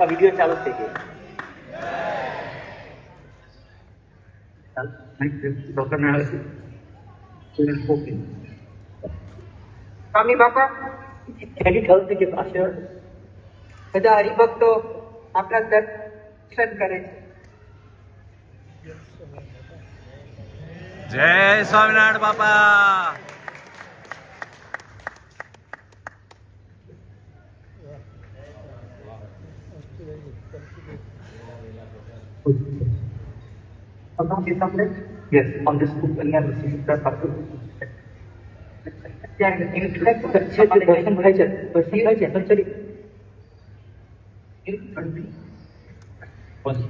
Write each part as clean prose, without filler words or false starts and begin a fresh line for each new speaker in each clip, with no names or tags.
આ વિડીયો ચાલુ થઈ ગયો.
સ્વામી બાપા,
એડિટ હાઉસ કે પાછળ
બધા હરિભક્તો આપણા દર્શન કરે છે.
જય સ્વામિનારાયણ બાપા.
Yes, on this book and never see that part.
ત્યાં
દર્શન થાય છે, પછી થાય છે સંચરી પોસ્ટ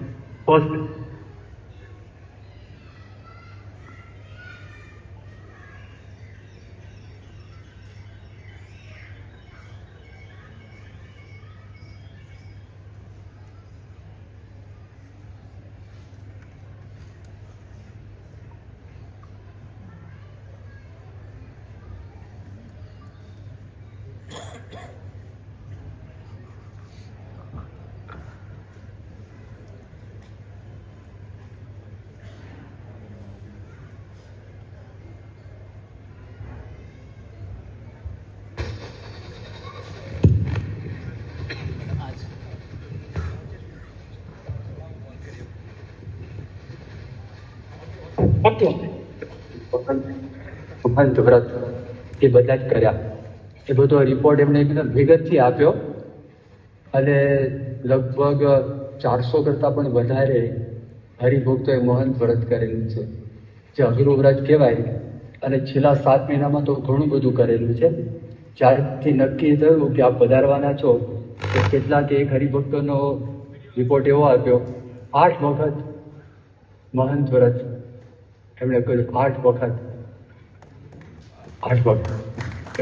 મહંત વ્રત એ બધા જ કર્યા. એ બધો રિપોર્ટ એમણે એકદમ વિગતથી આપ્યો અને લગભગ 400 કરતાં પણ વધારે હરિભક્તોએ મહંત વ્રત કરેલું છે, જે અઘરું વ્રત કહેવાય. અને છેલ્લા 7 મહિનામાં તો ઘણું બધું કરેલું છે. જ્યારથી નક્કી થયું કે આપ પધારવાના છો, તો કેટલાક એક હરિભક્તોનો રિપોર્ટ એવો આપ્યો 8 વખત મહંત વ્રત એમણે કર્યું. 8 વખત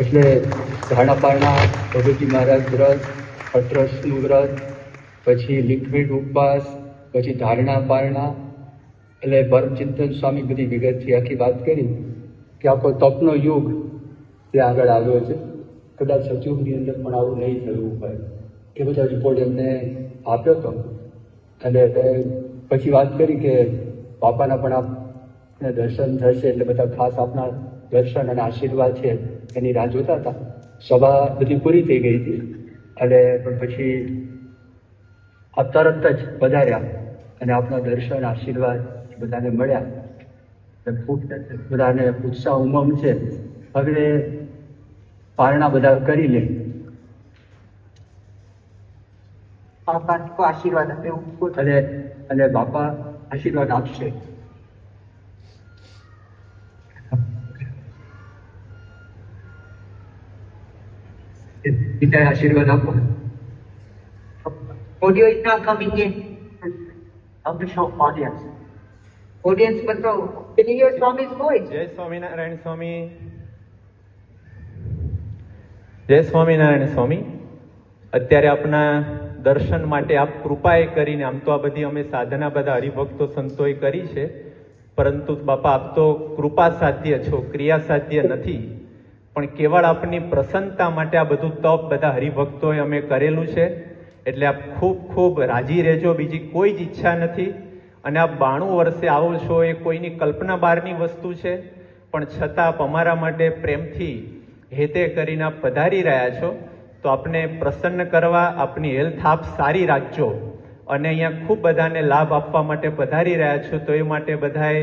એટલે ધારણાપારણા ભગવતી મહારાજ વ્રત, અઠરસનું વ્રત, પછી લિક્વિડ ઉપવાસ, પછી ધારણાપારણા. એટલે પરમચિંતન સ્વામી બધી વિગતથી આખી વાત કરી કે આખો તપનો યુગ ત્યાં આગળ આવ્યો છે. કદાચ સચિવની અંદર પણ આવું નહીં થયું હોય. એ બધા રિપોર્ટ એમને આપ્યો હતો. અને પછી વાત કરી કે બાપાના પણ આપને દર્શન થશે, એટલે બધા ખાસ આપના દર્શન અને આશીર્વાદ છે એની રાહ જોતા હતા. સભા બધી પૂરી થઈ ગઈ હતી અને પણ પછી આપ તરત જ પધાર્યા અને આપના દર્શન આશીર્વાદ બધાને મળ્યા. ખૂબ બધાને ઉત્સાહ ઉમંગ છે. હવે પારણા બધા કરી લે.
બાપા આશીર્વાદ આપે એવું
અને બાપા આશીર્વાદ આપશે. પિતાએ આશીર્વાદ આપો.
Audio is not coming in.
of the show audience.
Audience બતાવો. Can you hear Swami's voice?
જય સ્વામિનારાયણ સ્વામી. જય સ્વામિનારાયણ સ્વામી. અત્યારે આપના દર્શન માટે આપ કૃપાએ કરીને, આમ તો આ બધી અમે સાધના બધા હરિભક્તો સંતોએ કરી છે, પરંતુ બાપા આપ તો કૃપા સાધ્ય છો, ક્રિયા સાધ્ય નથી. પણ કેવળ આપની પ્રસન્નતા માટે આ બધું તપ બધા હરિભક્તોએ અમે કરેલું છે. એટલે આપ ખૂબ ખૂબ રાજી રહેજો, બીજી કોઈ જ ઈચ્છા નથી. અને આપ 92 વર્ષે આવો છો એ કોઈની કલ્પના બહારની વસ્તુ છે, પણ છતાં આપ અમારા માટે પ્રેમથી હેતે કરીને આપ પધારી રહ્યા છો. તો આપને પ્રસન્ન કરવા, આપની હેલ્થ આપ સારી રાખજો. અને અહીંયા ખૂબ બધાને લાભ આપવા માટે પધારી રહ્યા છો. તો એ માટે બધાએ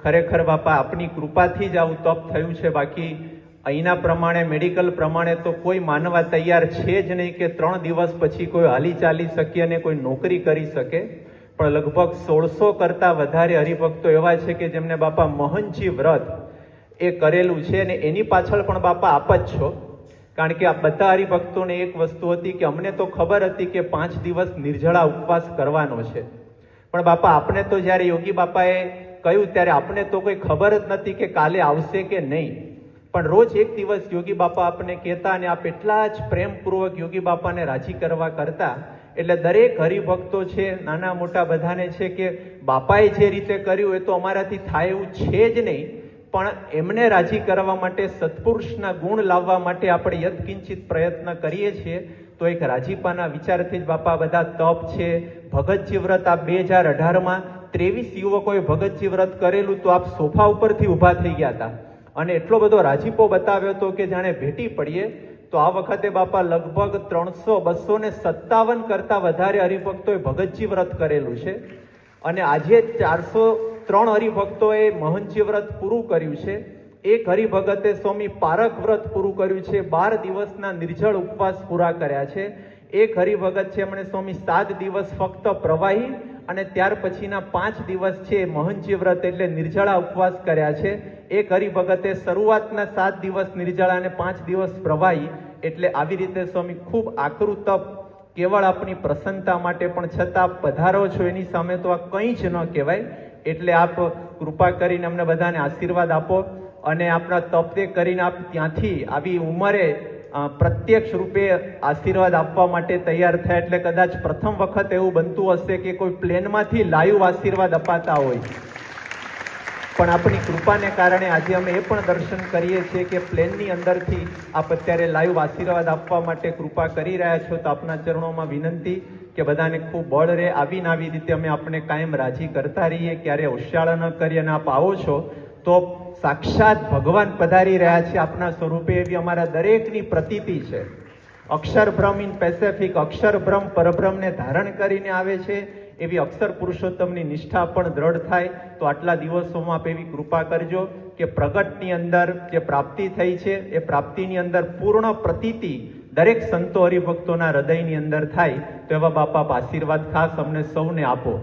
ખરેખર બાપા આપની કૃપાથી જ આવું તપ થયું છે. બાકી અહીંના પ્રમાણે, મેડિકલ પ્રમાણે તો કોઈ માનવા તૈયાર છે જ નહીં કે 3 દિવસ પછી કોઈ હાલી ચાલી શકે અને કોઈ નોકરી કરી શકે. પણ લગભગ 1600 કરતાં વધારે હરિભક્તો એવા છે કે જેમને બાપા મહંતજી વ્રત એ કરેલું છે. અને એની પાછળ પણ બાપા આપ જ છો. કારણ કે આ બધા હરિભક્તોને એક વસ્તુ હતી કે અમને તો ખબર હતી કે 5 દિવસ નિર્જળા ઉપવાસ કરવાનો છે, પણ બાપા આપને તો જ્યારે યોગી બાપાએ કહ્યું ત્યારે આપને તો કોઈ ખબર જ નથી કે કાલે આવશે કે નહીં. પણ રોજ એક દિવસ યોગી બાપા આપને કહેતા અને આપ એટલા જ પ્રેમપૂર્વક યોગી બાપાને રાજી કરવા કરતા. એટલે દરેક હરિભક્તો છે, નાના મોટા બધાને છે કે બાપાએ જે રીતે કર્યું એ તો અમારાથી થાય એવું છે જ નહીં. પણ એમને રાજી કરવા માટે, સત્પુરુષના ગુણ લાવવા માટે આપણે યત્કિંચિત પ્રયત્ન કરીએ છીએ. તો એક રાજીપાના વિચારથી જ બાપા બધા તપ છે, ભગતજી વ્રત આ 2018માં 23 યુવકોએ ભગતજી વ્રત કરેલું, તો આપ સોફા ઉપરથી ઊભા થઈ ગયા હતા અને એટલો બધો રાજીપો બતાવ્યો હતો કે જાણે ભેટી પડીએ. તો આ વખતે બાપા લગભગ 257 કરતા વધારે હરિભક્તોએ ભગતજી વ્રત કરેલું છે અને આજે 403 હરિભક્તોએ મહંતજી વ્રત પૂરું કર્યું છે. એક હરિભગતે સ્વામી પારક વ્રત પૂરું કર્યું છે, 12 દિવસના નિર્જળ ઉપવાસ પૂરા કર્યા છે. એક હરિભગત છે એમણે સ્વામી 7 દિવસ ફક્ત પ્રવાહી અને ત્યાર પછીના 5 દિવસ છે મહંતજી વ્રત એટલે નિર્જળા ઉપવાસ કર્યા છે. એક હરિભગતે શરૂઆતના 7 દિવસ નિર્જળા અને 5 દિવસ પ્રવાહી, એટલે આવી રીતે સ્વામી ખૂબ આકરું તપ, કેવળ આપણી પ્રસન્નતા માટે, પણ છતાં પધારો છો એની સામે તો આ કંઈ જ ન કહેવાય. એટલે આપ કૃપા કરીને અમને બધાને આશીર્વાદ આપો અને આપણા તપતે કરીને આપ ત્યાંથી આવી ઉંમરે પ્રત્યક્ષ રૂપે આશીર્વાદ આપવા માટે તૈયાર થયા. એટલે કદાચ પ્રથમ વખત એવું બનતું હશે કે કોઈ પ્લેનમાંથી લાઈવ આશીર્વાદ અપાતા હોય, પણ આપણી કૃપાને કારણે આજે અમે એ પણ દર્શન કરીએ છીએ કે પ્લેનની અંદરથી આપ અત્યારે લાઈવ આશીર્વાદ આપવા માટે કૃપા કરી રહ્યા છો. તો આપના ચરણોમાં વિનંતી કે બધાને ખૂબ બળ રહે. આવીને આવી રીતે અમે આપણે કાયમ રાજી કરતા રહીએ, ક્યારે હોશિયાળા ન કરીએ. અને આપ આવો છો તો સાક્ષાત ભગવાન પધારી રહ્યા છે આપના સ્વરૂપે, એવી અમારા દરેકની પ્રતીતિ છે. અક્ષર બ્રહ્મ ઇન પેસેફિક, અક્ષર બ્રહ્મ પરબ્રહ્મને ધારણ કરીને આવે છે, એવી અક્ષર પુરુષોત્તમની નિષ્ઠા પણ દ્રઢ થાય. તો આટલા દિવસોમાં આપ એવી કૃપા કરજો કે પ્રગટની અંદર જે પ્રાપ્તિ થઈ છે એ પ્રાપ્તિની અંદર પૂર્ણ પ્રતીતિ દરેક સંતો હરિભક્તોના હૃદયની અંદર થાય. તો એવા બાપા આશીર્વાદ ખાસ અમને સૌને આપો.